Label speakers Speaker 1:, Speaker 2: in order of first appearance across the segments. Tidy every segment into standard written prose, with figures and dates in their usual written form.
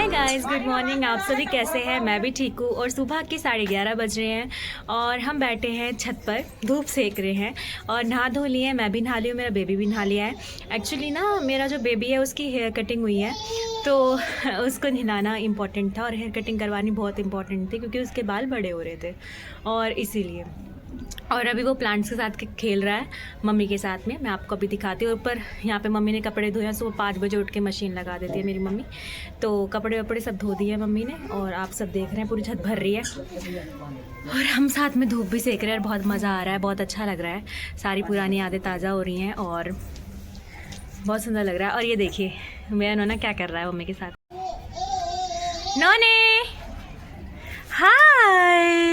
Speaker 1: Hi guys, good morning. आप सभी कैसे हैं? मैं भी ठीक हूँ। और सुबह के 11:30 बज रहे हैं और हम बैठे हैं छत पर, धूप सेक रहे हैं और नहा धो लिए हैं। मैं भी नहा ली हूँ, मेरा बेबी भी नहा लिया है। एक्चुअली ना मेरा जो बेबी है उसकी हेयर कटिंग हुई है, तो उसको नहलाना इम्पॉर्टेंट था और हेयर कटिंग करवानी बहुत इंपॉर्टेंट थी क्योंकि उसके बाल बड़े हो रहे थे और इसीलिए। और अभी वो प्लांट्स के साथ खेल रहा है मम्मी के साथ में। मैं आपको अभी दिखाती हूँ। ऊपर यहाँ पे मम्मी ने कपड़े धोए हैं, सुबह 5 बजे उठ के मशीन लगा देती है मेरी मम्मी। तो कपड़े वपड़े सब धो दिए मम्मी ने और आप सब देख रहे हैं पूरी छत भर रही है और हम साथ में धूप भी सेक रहे हैं और बहुत मज़ा आ रहा है, बहुत अच्छा लग रहा है। सारी पुरानी यादें ताज़ा हो रही हैं और बहुत सुंदर लग रहा है। और ये देखिए मेरा नोना क्या कर रहा है मम्मी के साथ। नोने हाय,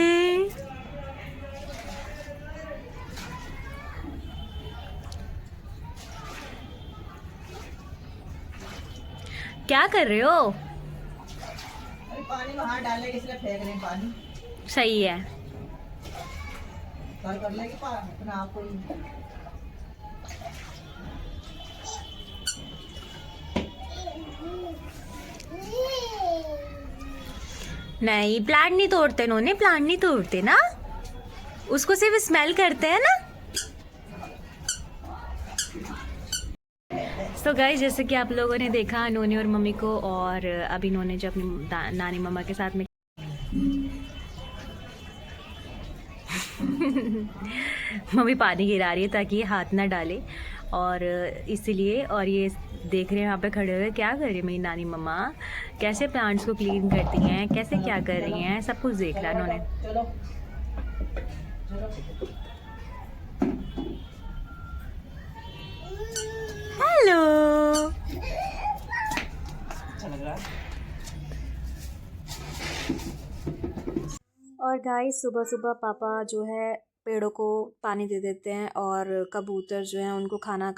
Speaker 1: क्या कर रहे हो?
Speaker 2: अरे पानी में हाथ डालने के इसलिए फेंक रहे हैं पानी।
Speaker 1: सही है।
Speaker 2: कर लेगी अपने आप को ही।
Speaker 1: नहीं, प्लांट नहीं तोड़ते इन्होंने, प्लांट नहीं तोड़ते ना, उसको सिर्फ स्मेल करते हैं ना। तो गाइस, जैसे कि आप लोगों ने देखा नोनी और मम्मी को, और अभी नोनी जो अपनी नानी मम्मा के साथ में मम्मी पानी गिरा रही है ताकि ये हाथ ना डाले और इसीलिए। और ये देख रहे हैं यहाँ पे खड़े हुए क्या कर रही है मेरी नानी मम्मा, कैसे प्लांट्स को क्लीन करती हैं, कैसे क्या कर रही हैं, सब कुछ देख रहा है उन्होंने।
Speaker 2: चलो
Speaker 1: हेलो।
Speaker 2: अच्छा लग रहा है।
Speaker 1: और गाइस, सुबह सुबह पापा जो है पेड़ों को पानी दे देते हैं और कबूतर जो हैं उनको खाना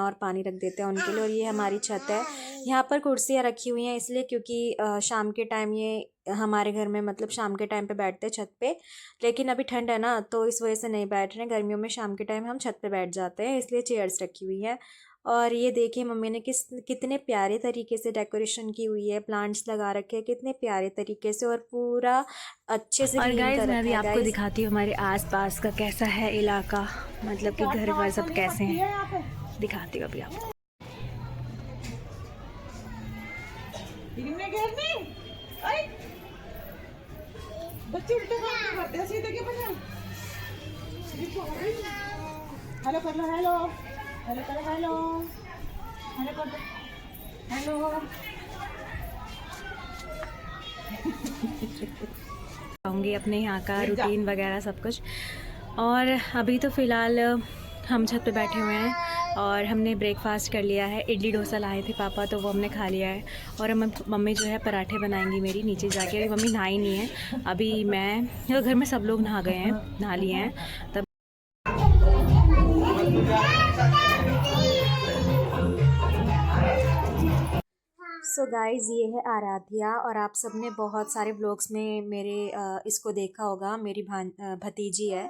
Speaker 1: और पानी रख देते हैं उनके लिए। और ये हमारी छत है, यहाँ पर कुर्सियाँ रखी हुई हैं इसलिए क्योंकि शाम के टाइम ये हमारे घर में मतलब शाम के टाइम पे बैठते हैं छत पे। लेकिन अभी ठंड है ना तो इस वजह से नहीं बैठ रहे हैं। गर्मियों में शाम के टाइम हम छत पे बैठ जाते हैं, इसलिए चेयर्स रखी हुई हैं। और ये देखिए मम्मी ने कितने प्यारे तरीके से डेकोरेशन की हुई है, प्लांट्स लगा रखे हैं कितने प्यारे तरीके से और पूरा अच्छे से क्लीन कर रखा है। और गाइस, मैं भी आपको दिखाती हूँ हमारे आसपास का कैसा है इलाका, मतलब कि घर वर सब कैसे हैं, दिखाती हूँ अभी आपको।
Speaker 2: बच्चे उल्टे काम करते हैं, सीधे के बजाय। हेलो कर लो, हेलो हेलो करो, हेलो हेलो कर दो, हेलो।
Speaker 1: आऊँगी अपने यहाँ का रूटीन वगैरह सब कुछ। और अभी तो फ़िलहाल हम छत पे बैठे हुए हैं और हमने ब्रेकफास्ट कर लिया है। इडली डोसा लाए थे पापा तो वो हमने खा लिया है। और हम मम्मी जो है पराठे बनाएंगी मेरी नीचे जाके। अभी मम्मी नहाई नहीं है, अभी मैं तो घर में सब लोग नहा गए हैं, नहा लिए हैं तब। सो गाइज़, ये है आराध्या और आप सब ने बहुत सारे व्लॉग्स में मेरे इसको देखा होगा। मेरी भतीजी है,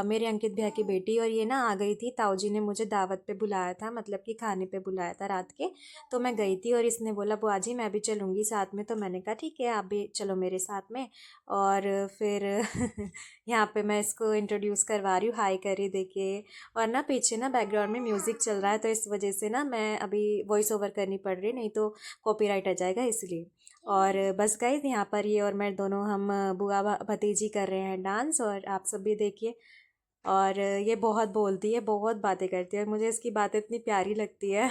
Speaker 1: मेरे अंकित भैया की बेटी। और ये ना आ गई थी, ताऊ जी ने मुझे दावत पे बुलाया था, मतलब कि खाने पे बुलाया था रात के। तो मैं गई थी और इसने बोला बुआ जी मैं भी चलूँगी साथ में। तो मैंने कहा ठीक है आप भी चलो मेरे साथ में। और फिर यहाँ पे मैं इसको इंट्रोड्यूस करवा रही हूँ, हाय करिए देखिए। और ना पीछे ना बैकग्राउंड में म्यूज़िक चल रहा है तो इस वजह से ना मैं अभी वॉइस ओवर करनी पड़ रही, नहीं तो कॉपीराइट आ जाएगा इसलिए। और बस गाइस, यहाँ पर ये और मैं दोनों हम बुआ भतीजी कर रहे हैं डांस, और आप सब भी देखिए। और ये बहुत बोलती है, बहुत बातें करती है और मुझे इसकी बातें इतनी प्यारी लगती है।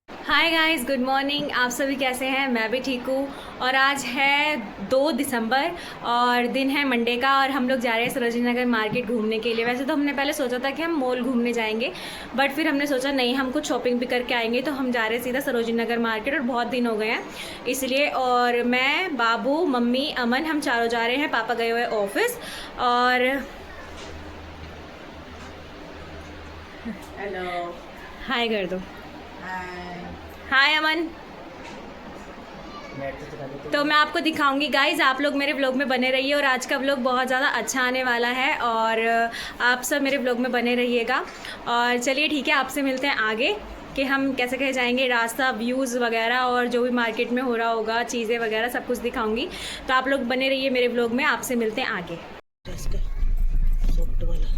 Speaker 1: Hi guys, good morning. आप सभी कैसे हैं? मैं भी ठीक हूँ। और आज है 2 दिसंबर और दिन है मंडे का और हम लोग जा रहे हैं सरोजिनी नगर मार्केट घूमने के लिए। वैसे तो हमने पहले सोचा था कि हम मॉल घूमने जाएंगे, बट फिर हमने सोचा नहीं, हम कुछ शॉपिंग भी करके आएंगे। तो हम जा रहे हैं सीधा सरोजिनी नगर मार्केट और बहुत दिन हो गए हैं इसलिए। और मैं, बाबू, मम्मी, अमन, हम चारों जा रहे हैं। पापा गए हुए ऑफिस। और
Speaker 2: हेलो
Speaker 1: हाय कर दो।
Speaker 2: हाय।
Speaker 1: हाय अमन। तो मैं आपको दिखाऊंगी गाइज, आप लोग मेरे व्लॉग में बने रहिए और आज का व्लॉग बहुत ज़्यादा अच्छा आने वाला है और आप सब मेरे व्लॉग में बने रहिएगा। और चलिए ठीक है, आपसे मिलते हैं आगे। कि हम कैसे कैसे जाएंगे, रास्ता, व्यूज़ वगैरह और जो भी मार्केट में हो रहा होगा, चीज़ें वगैरह सब कुछ दिखाऊंगी। तो आप लोग बने रहिए मेरे व्लॉग में, आपसे मिलते हैं आगे।
Speaker 2: सॉफ्ट वाला।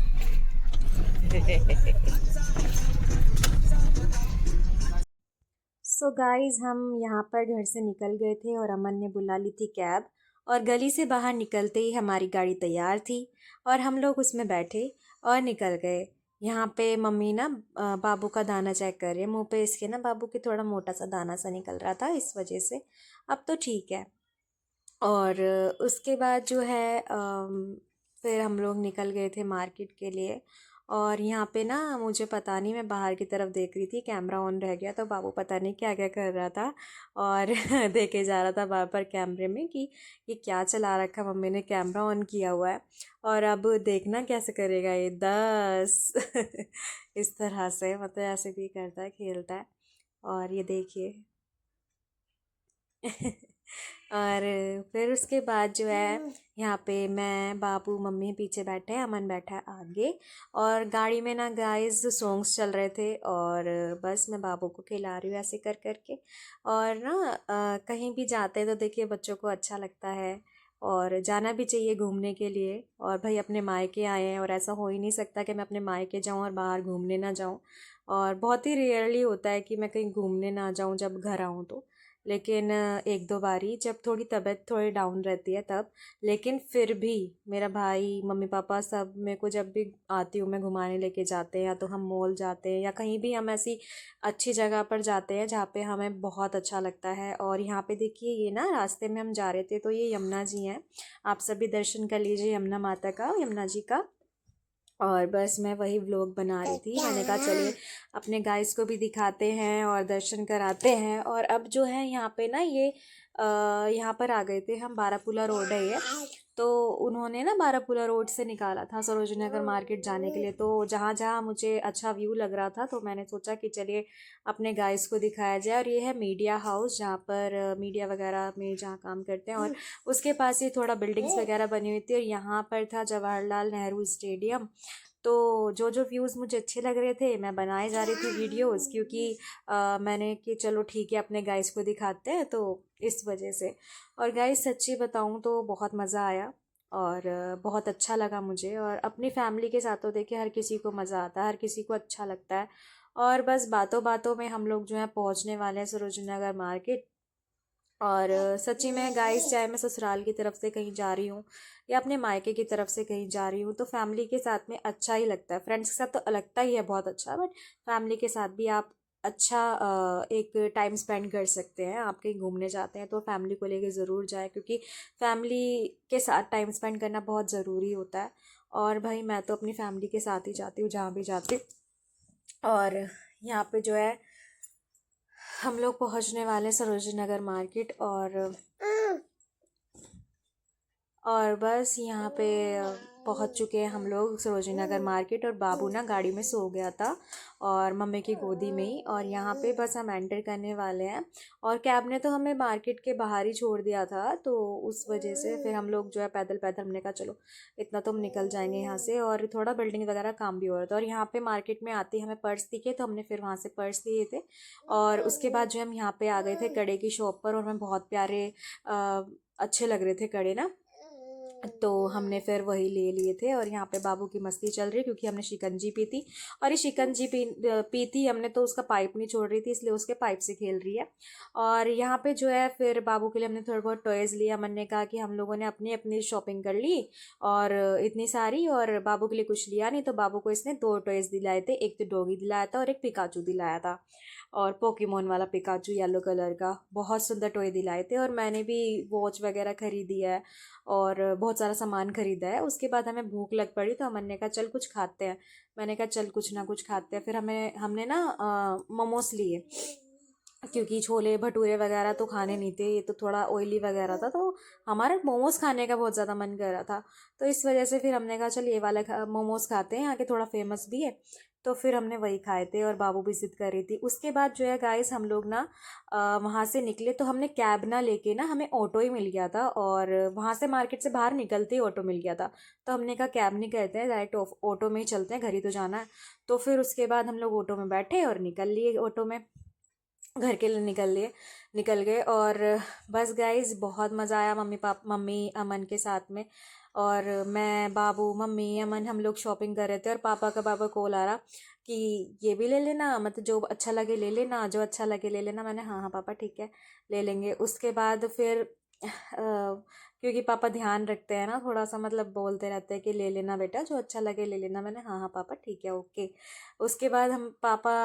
Speaker 1: सो गाइज़, हम यहाँ पर घर से निकल गए थे और अमन ने बुला ली थी कैब, और गली से बाहर निकलते ही हमारी गाड़ी तैयार थी और हम लोग उसमें बैठे और निकल गए। यहाँ पे मम्मी ना बाबू का दाना चेक कर रही है, मुंह पे इसके ना बाबू के थोड़ा मोटा सा दाना सा निकल रहा था, इस वजह से अब तो ठीक है। और उसके बाद जो है फिर हम लोग निकल गए थे मार्केट के लिए। और यहाँ पे ना मुझे पता नहीं, मैं बाहर की तरफ देख रही थी, कैमरा ऑन रह गया, तो बाबू पता नहीं क्या क्या कर रहा था और देखे जा रहा था बार बार कैमरे में कि ये क्या चला रखा, मम्मी ने कैमरा ऑन किया हुआ है और अब देखना कैसे करेगा ये 10 इस तरह से, मतलब ऐसे भी करता है, खेलता है। और ये देखिए और फिर उसके बाद जो है यहाँ पे मैं, बाबू, मम्मी पीछे बैठे हैं, अमन बैठा है आगे। और गाड़ी में ना गाइस सॉन्ग्स चल रहे थे और बस मैं बाबू को खिला रही हूँ ऐसे कर करके। और ना कहीं भी जाते हैं तो देखिए बच्चों को अच्छा लगता है और जाना भी चाहिए घूमने के लिए। और भाई अपने मायके आए हैं और ऐसा हो ही नहीं सकता कि मैं अपने मायके जाऊँ और बाहर घूमने ना जाऊँ। और बहुत ही रेयरली होता है कि मैं कहीं घूमने ना जाऊँ जब घर आऊँ तो, लेकिन एक दो बारी जब थोड़ी तबीयत थोड़ी डाउन रहती है तब। लेकिन फिर भी मेरा भाई, मम्मी पापा सब मेरे को जब भी आती हूँ मैं घुमाने लेके जाते हैं, या तो हम मॉल जाते हैं या कहीं भी हम ऐसी अच्छी जगह पर जाते हैं जहाँ पे हमें बहुत अच्छा लगता है। और यहाँ पे देखिए ये ना रास्ते में हम जा रहे थे तो ये यमुना जी हैं, आप सभी दर्शन कर लीजिए यमुना माता का, यमुना जी का। और बस मैं वही व्लॉग बना रही थी, मैंने कहा चलिए अपने गाइस को भी दिखाते हैं और दर्शन कराते हैं। और अब जो है यहाँ पे ना ये यहाँ पर आ गए थे हम, बारापुला रोड है ये, तो उन्होंने ना बारापुला रोड से निकाला था सरोजनी नगर मार्केट जाने के लिए। तो जहाँ जहाँ मुझे अच्छा व्यू लग रहा था तो मैंने सोचा कि चलिए अपने गाइस को दिखाया जाए। और ये है मीडिया हाउस, जहाँ पर मीडिया वगैरह में जहाँ काम करते हैं, और उसके पास ही थोड़ा बिल्डिंग्स वगैरह बनी हुई थी। और यहाँ पर था जवाहरलाल नेहरू स्टेडियम। तो जो जो व्यूज़ मुझे अच्छे लग रहे थे मैं बनाए जा रही थी वीडियोस, क्योंकि मैंने कि चलो ठीक है अपने गाइस को दिखाते हैं, तो इस वजह से। और गाइस सच्ची बताऊँ तो बहुत मज़ा आया और बहुत अच्छा लगा मुझे। और अपनी फैमिली के साथ तो देखिए हर किसी को मज़ा आता है, हर किसी को अच्छा लगता है। और बस बातों बातों में हम लोग जो है पहुंचने वाले हैं सरोजनी नगर मार्केट। और सच्ची में गाइस, चाहे मैं ससुराल की तरफ से कहीं जा रही हूँ या अपने मायके की तरफ से कहीं जा रही हूँ, तो फैमिली के साथ में अच्छा ही लगता है। फ्रेंड्स के साथ तो लगता ही है बहुत अच्छा, बट फैमिली के साथ भी आप अच्छा एक टाइम स्पेंड कर सकते हैं। आप कहीं घूमने जाते हैं तो फैमिली को लेके ज़रूर जाएं, क्योंकि फैमिली के साथ टाइम स्पेंड करना बहुत ज़रूरी होता है। और भाई मैं तो अपनी फैमिली के साथ ही जाती हूँ जहाँ भी जाती हूँ। और यहाँ पे जो है हम लोग पहुँचने वाले हैं सरोजनी नगर मार्केट। और बस यहाँ पे पहुँच चुके हैं हम लोग सरोजनी नगर मार्केट। और बाबू ना गाड़ी में सो गया था और मम्मी की गोदी में ही। और यहाँ पे बस हम एंटर करने वाले हैं। और कैब ने तो हमें मार्केट के बाहर ही छोड़ दिया था, तो उस वजह से फिर हम लोग जो है पैदल पैदल, हमने कहा चलो इतना तो हम निकल जाएंगे यहाँ से। और थोड़ा बिल्डिंग वगैरह काम भी हो रहा था। और यहाँ पे मार्केट में आते ही हमें पर्स दिखे तो हमने फिर वहाँ से पर्स लिए थे। और उसके बाद जो हम यहाँ पे आ गए थे कड़े की शॉप पर, और हमें बहुत प्यारे अच्छे लग रहे थे कड़े ना, तो हमने फिर वही ले लिए थे। और यहाँ पे बाबू की मस्ती चल रही है क्योंकि हमने शिकंजी पी थी। और ये शिकंजी पी थी हमने, तो उसका पाइप नहीं छोड़ रही थी, इसलिए उसके पाइप से खेल रही है। और यहाँ पे जो है फिर बाबू के लिए हमने थोड़ा बहुत टॉयज़ लिया। मन ने कहा कि हम लोगों ने अपनी अपनी शॉपिंग कर ली और इतनी सारी, और बाबू के लिए कुछ लिया नहीं, तो बाबू को इसने दो टॉयज़ दिलाए थे, एक तो डॉगी दिलाया था और एक पिकाचू दिलाया था। और पोकेमोन वाला पिकाचू येलो कलर का, बहुत सुंदर टॉय दिलाए थे। और मैंने भी वॉच वगैरह खरीदी है और बहुत सारा सामान खरीदा है। उसके बाद हमें भूख लग पड़ी तो हमने ने कहा चल कुछ खाते हैं। मैंने कहा चल कुछ ना कुछ खाते हैं। फिर हमने ना मोमोस लिए, क्योंकि छोले भटूरे वगैरह तो खाने नहीं थे, ये तो थोड़ा ऑयली वगैरह था, तो हमारा मोमोज खाने का बहुत ज़्यादा मन कर रहा था। तो इस वजह से फिर हमने कहा चल ये वाला मोमोज खाते हैं, यहाँ के थोड़ा फेमस भी है। तो फिर हमने वही खाए थे और बाबू भी जिद कर रही थी। उसके बाद जो है गाइस हम लोग ना वहाँ से निकले, तो हमने कैब ना लेके ना, हमें ऑटो ही मिल गया था और वहाँ से मार्केट से बाहर निकलते ही ऑटो मिल गया था। तो हमने कहा कैब नहीं करते हैं, डायरेक्ट ऑटो में ही चलते हैं, घर ही तो जाना है। तो फिर उसके बाद हम लोग ऑटो में बैठे और निकल लिए ऑटो में, घर के लिए निकल गए। और बस गाइस बहुत मज़ा आया मम्मी अमन के साथ में। और मैं, बाबू, मम्मी, अमन हम लोग शॉपिंग कर रहे थे और पापा का बाबा कॉल आ रहा कि ये भी ले लेना, मतलब जो अच्छा लगे ले लेना, जो अच्छा लगे ले लेना। मैंने हाँ हाँ पापा ठीक है ले लेंगे। उसके बाद फिर क्योंकि पापा ध्यान रखते हैं ना थोड़ा सा, मतलब बोलते रहते हैं कि ले लेना बेटा, जो अच्छा लगे ले लेना। मैंने हाँ हाँ पापा ठीक है ओके। उसके बाद हम पापा,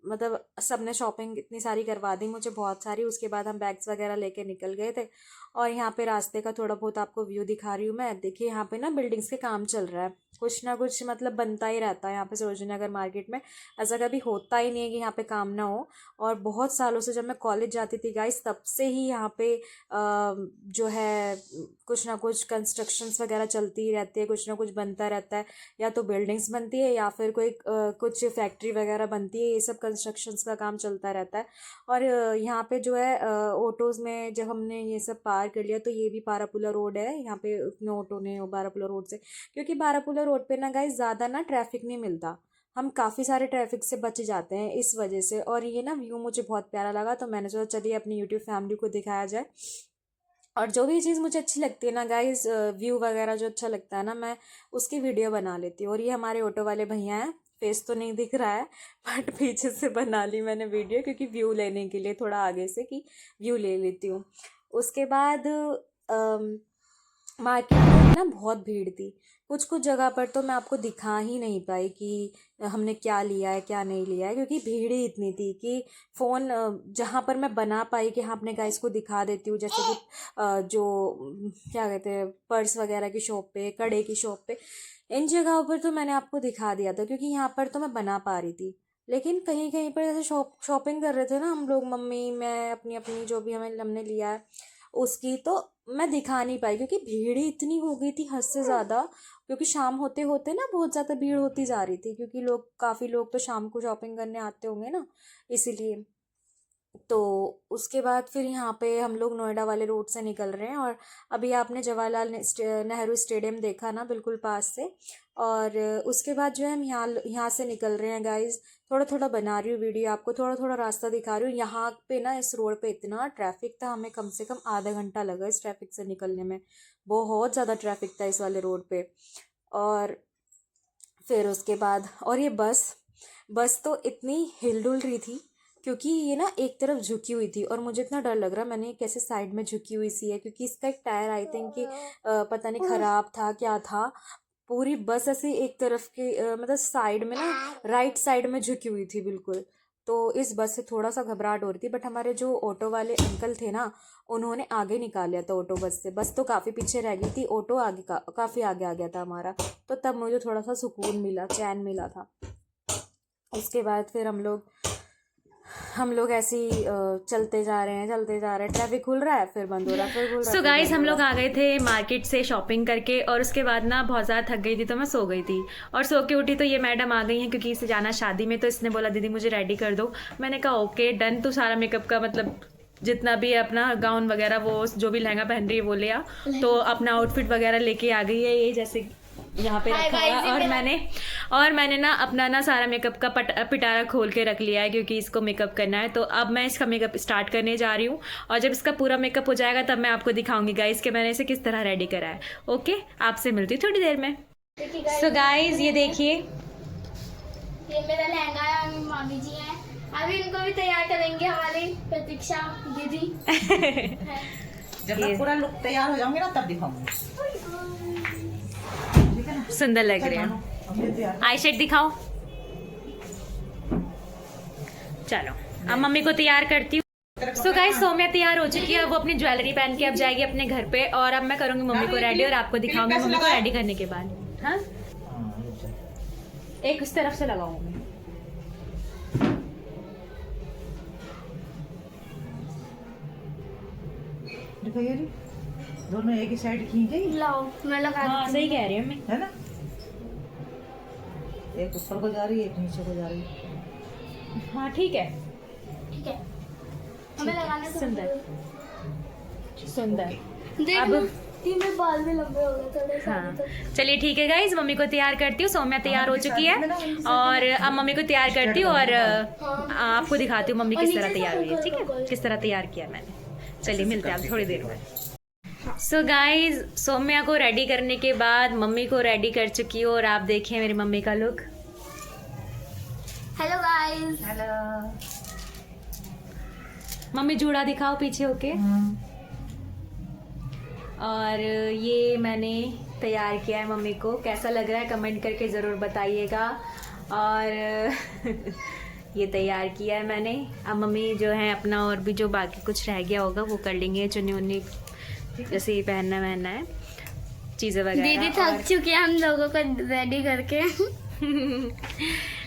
Speaker 1: मतलब सबने शॉपिंग इतनी सारी करवा दी मुझे, बहुत सारी। उसके बाद हम बैग्स वगैरह लेके निकल गए थे। और यहाँ पे रास्ते का थोड़ा बहुत आपको व्यू दिखा रही हूँ मैं। देखिए यहाँ पे ना बिल्डिंग्स के काम चल रहा है, कुछ ना कुछ मतलब बनता ही रहता है यहाँ पे सरोजिनी नगर मार्केट में। ऐसा कभी होता ही नहीं है कि यहाँ पे काम ना हो। और बहुत सालों से, जब मैं कॉलेज जाती थी गाइस, तब से ही यहाँ पे जो है कुछ ना कुछ कंस्ट्रक्शंस वगैरह चलती ही रहती है, कुछ ना कुछ बनता रहता है। या तो बिल्डिंग्स बनती है या फिर कोई कुछ फैक्ट्री वगैरह बनती है, ये सब कंस्ट्रक्शंस का काम चलता रहता है। और यहाँ पे जो है ऑटोज़ में जब हमने ये सब पार कर लिया, तो ये भी बारापुला रोड है, यहाँ पे उतने ऑटो ने बारापुला रोड से, क्योंकि बारापुला रोड पे ना गाइस ज़्यादा ना ट्रैफिक नहीं मिलता, हम काफ़ी सारे ट्रैफिक से बच जाते हैं इस वजह से। और ये ना व्यू मुझे बहुत प्यारा लगा, तो मैंने सोचा चलिए अपनी यूट्यूब फैमिली को दिखाया जाए। और जो भी चीज़ मुझे अच्छी लगती है ना गाइस, व्यू वगैरह जो अच्छा लगता है ना, मैं उसकी वीडियो बना लेती हूँ। और ये हमारे ऑटो वाले भैया हैं, फेस तो नहीं दिख रहा है बट पीछे से बना ली मैंने वीडियो, क्योंकि व्यू लेने के लिए थोड़ा आगे से कि व्यू ले लेती हूँ। उसके बाद मार्केट में ना बहुत भीड़ थी, कुछ कुछ जगह पर तो मैं आपको दिखा ही नहीं पाई कि हमने क्या लिया है क्या नहीं लिया है, क्योंकि भीड़ ही इतनी थी कि फ़ोन जहाँ पर मैं बना पाई कि हाँ अपने गाइस को दिखा देती हूँ, जैसे कि जो क्या कहते हैं पर्स वगैरह की शॉप पे, कड़े की शॉप पे, इन जगहों पर तो मैंने आपको दिखा दिया था, क्योंकि यहाँ पर तो मैं बना पा रही थी। लेकिन कहीं कहीं पर जैसे शॉपिंग कर रहे थे ना हम लोग, मम्मी मैं, अपनी अपनी जो भी हमने लिया है उसकी, तो मैं दिखा नहीं पाई क्योंकि भीड़ ही इतनी हो गई थी हद से ज़्यादा। क्योंकि शाम होते होते ना बहुत ज़्यादा भीड़ होती जा रही थी, क्योंकि काफ़ी लोग तो शाम को शॉपिंग करने आते होंगे ना, इसीलिए। तो उसके बाद फिर यहाँ पे हम लोग नोएडा वाले रोड से निकल रहे हैं। और अभी आपने जवाहरलाल नेहरू स्टेडियम देखा ना बिल्कुल पास से। और उसके बाद जो है हम यहाँ से निकल रहे हैं गाइज। थोड़ा थोड़ा बना रही हूँ वीडियो, आपको थोड़ा थोड़ा रास्ता दिखा रही हूँ। यहाँ पे ना इस रोड पे इतना ट्रैफिक था, हमें कम से कम आधा घंटा लगा इस ट्रैफिक से निकलने में, बहुत ज़्यादा ट्रैफिक था इस वाले रोड पे। और फिर उसके बाद, और ये बस तो इतनी हिलडुल रही थी, क्योंकि ये ना एक तरफ झुकी हुई थी और मुझे इतना डर लग रहा, मैंने कैसे साइड में झुकी हुई सी है, क्योंकि इसका एक टायर आई थिंक कि पता नहीं ख़राब था क्या था। पूरी बस ऐसे एक तरफ के मतलब साइड में ना, राइट साइड में झुकी हुई थी बिल्कुल। तो इस बस से थोड़ा सा घबराहट हो रही थी, बट हमारे जो ऑटो वाले अंकल थे ना, उन्होंने आगे निकाल लिया था ऑटो बस से। बस तो काफ़ी पीछे रह गई थी, ऑटो आगे काफ़ी आगे आ गया था हमारा। तो तब मुझे थोड़ा सा सुकून मिला, चैन मिला था। उसके बाद फिर हम लोग ऐसे ही चलते जा रहे हैं, ट्रैफिक खुल रहा है फिर बंद हो रहा है, फिर खुल रहा है।
Speaker 3: सो गाइस हम लोग आ गए थे मार्केट से शॉपिंग करके, और उसके बाद ना बहुत ज़्यादा थक गई थी तो मैं सो गई थी। और सो के उठी तो ये मैडम आ गई हैं, क्योंकि इसे जाना शादी में, तो इसने बोला दीदी मुझे रेडी कर दो। मैंने कहा ओके डन। तो सारा मेकअप का मतलब जितना भी अपना गाउन वगैरह, वो जो भी लहंगा पहन रही है वो लिया, तो अपना आउटफिट वगैरह लेके आ गई है, ये जैसे यहाँ पे रखा है। और मैंने ना अपना ना सारा मेकअप का पिटारा खोल के रख लिया है, क्योंकि इसको मेकअप करना है। तो अब मैं इसका मेकअप स्टार्ट करने जा रही हूँ, और जब इसका पूरा मेकअप हो जाएगा तब मैं आपको दिखाऊंगी गाइस कि मैंने इसे किस तरह रेडी करा है। ओके, आपसे मिलती हूँ थोड़ी देर में। सो गाइस ये देखिए,
Speaker 4: ये मेरा लहंगा है और मेरी मामी जी हैं, अभी इनको भी तैयार करेंगे हमारी प्रतीक्षा दीदी।
Speaker 2: जब मैं पूरा लुक तैयार हो जाऊंगी ना तब दिखाऊंगी।
Speaker 3: सुंदर लग रहे हैं। आई शेड दिखाओ। चलो अब मम्मी को तैयार करती हूँ। सो गाइस सौम्या तैयार हो चुकी है, वो अपनी ज्वेलरी पहन के अब जाएगी अपने घर पे, और अब मैं करूंगी मम्मी को रेडी और आपको दिखाऊंगी मम्मी को रेडी करने के बाद। हाँ, एक उस तरफ से लगाऊंगी।
Speaker 2: दिखाइए जी, दोनों एक ही साइड खींचे।
Speaker 4: लाओ मैं लगा
Speaker 3: हाँ सही कह रही हूँ मैं।
Speaker 2: है ना, एक ऊपर को जा रही है, एक नीचे को जा रही है।
Speaker 3: हाँ ठीक है,
Speaker 4: ठीक है, हमें लगाने को
Speaker 3: सुंदर सुंदर।
Speaker 4: देख
Speaker 3: अब-
Speaker 4: लो, ये मेरे बाल भी लंबे हो गए थोड़े से।
Speaker 3: हाँ चलिए ठीक है गाइज, मम्मी को तैयार करती हूँ। सौम्या तैयार हो चुकी है और अब मम्मी को तैयार करती हूँ और आपको दिखाती हूँ मम्मी किस तरह तैयार हुई है, ठीक है, किस तरह तैयार किया मैंने। चलिए मिलते हैं आप थोड़ी देर में। सो गाइज, सौम्या को रेडी करने के बाद मम्मी को रेडी कर चुकी हूँ और आप देखिए मेरी मम्मी का look.
Speaker 4: Hello guys,
Speaker 2: hello.
Speaker 3: Mummy जूड़ा दिखाओ पीछे होके। और ये मैंने तैयार किया है मम्मी को, कैसा लग रहा है कमेंट करके ज़रूर बताइएगा। और ये तैयार किया है मैंने। अब मम्मी जो है अपना और भी जो बाकी कुछ रह गया होगा वो कर लेंगे, चुन्नी उन्नी जैसे ये पहनना है चीज़ें वगैरह।
Speaker 4: दीदी थक चुकी है हम लोगों को रेडी करके।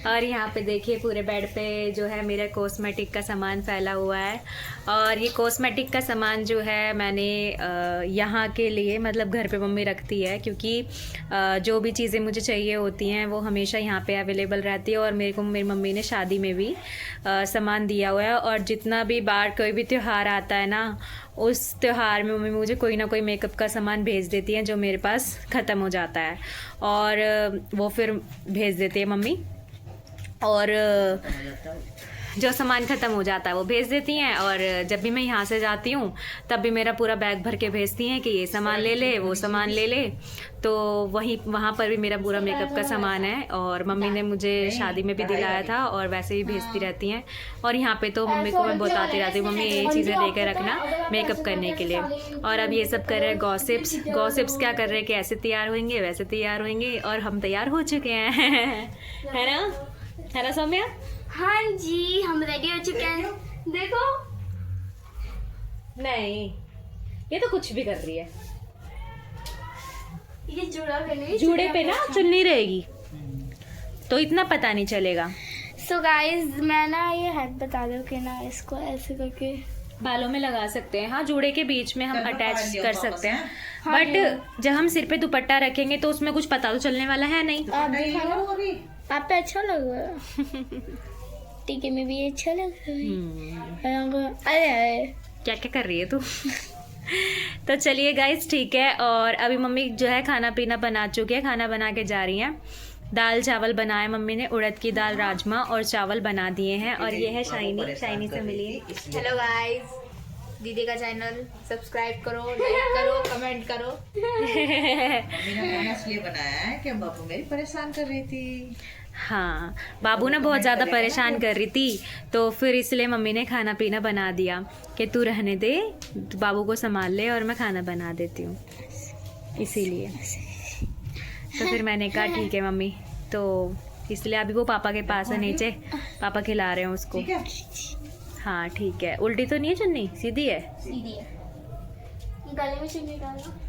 Speaker 3: और यहाँ पे देखिए पूरे बेड पे जो है मेरा कॉस्मेटिक का सामान फैला हुआ है। और ये कॉस्मेटिक का सामान जो है मैंने यहाँ के लिए, मतलब घर पे मम्मी रखती है, क्योंकि जो भी चीज़ें मुझे चाहिए होती हैं वो हमेशा यहाँ पे अवेलेबल रहती है। और मेरे को मेरी मम्मी ने शादी में भी सामान दिया हुआ है। और जितना भी बार कोई भी त्यौहार आता है ना, उस त्यौहार में मम्मी मुझे कोई ना कोई मेकअप का सामान भेज देती है जो मेरे पास ख़त्म हो जाता है, और वो फिर भेज देती है मम्मी। और जो सामान ख़त्म हो जाता है वो भेज देती हैं। और जब भी मैं यहाँ से जाती हूँ तब भी मेरा पूरा बैग भर के भेजती हैं कि ये सामान ले ले, वो सामान ले ले। तो वहाँ पर भी मेरा पूरा मेकअप का सामान है। और मम्मी ने मुझे शादी में भी दिलाया था और वैसे भी भेजती रहती हैं। और यहाँ पे तो मम्मी को मैं बताती रहती हूँ, मम्मी ये चीज़ें लेकर रखना मेकअप करने के लिए। और अब ये सब कर रहे हैं गॉसिप्स। गॉसिप्स क्या कर रहे हैं कि ऐसे तैयार होंगे, वैसे तैयार होंगे, और हम तैयार हो चुके हैं। है ना सौम्या?
Speaker 4: हाँ जी, हम रेडी हो चुके हैं। देखो,
Speaker 3: नहीं, ये तो कुछ भी कर रही है।
Speaker 4: ये जुड़ा करने
Speaker 3: जूड़े पे ना चुन्नी रहेगी तो इतना पता नहीं चलेगा।
Speaker 4: सो गाइस, मैं ना ये हेड बता दूं कि ना इसको ऐसे करके
Speaker 3: बालों में लगा सकते हैं। हाँ, जूड़े के बीच में हम
Speaker 2: चलो,
Speaker 3: अटैच
Speaker 2: पकड़ लियो
Speaker 3: कर
Speaker 2: वापस,
Speaker 3: सकते हैं।
Speaker 4: हाँ,
Speaker 3: बट जब हम सिर पे दुपट्टा रखेंगे तो उसमें कुछ पता तो चलने वाला है नहीं।
Speaker 4: आप
Speaker 2: नहीं
Speaker 4: दिखाओ,
Speaker 2: लो अभी।
Speaker 4: आप पे अच्छा लग रहा है। टीके में भी अच्छा लग रहा है। अरे
Speaker 3: क्या क्या कर रही है तू? तो चलिए गाइस, ठीक है। और अभी मम्मी जो है खाना पीना बना चुकी है, खाना बना के जा रही हैं। दाल चावल बनाए मम्मी ने, उड़द की दाल, राजमा और चावल बना दिए हैं। और ये है शाइनी, शाइनी से मिलिए।
Speaker 5: हेलो गाइस, दीदी का चैनल सब्सक्राइब करो, लाइक करो, कमेंट करो।
Speaker 2: मम्मी ने खाना इसलिए बनाया है कि बाबू मेरी परेशान कर रही थी।
Speaker 3: हाँ, बाबू ना बहुत ज़्यादा परेशान कर रही थी, तो फिर इसलिए मम्मी ने खाना पीना बना दिया कि तू रहने दे, बाबू को संभाल ले और मैं खाना बना देती हूँ, इसीलिए। तो फिर मैंने कहा ठीक है मम्मी, तो इसलिए अभी वो पापा के पास है नीचे, पापा खिला रहे हैं उसको।
Speaker 2: ठीक है।
Speaker 3: हाँ ठीक है। उल्टी तो नहीं है चुन्नी, सीधी है।
Speaker 4: सीधी है। गले में चुन्नी डालना।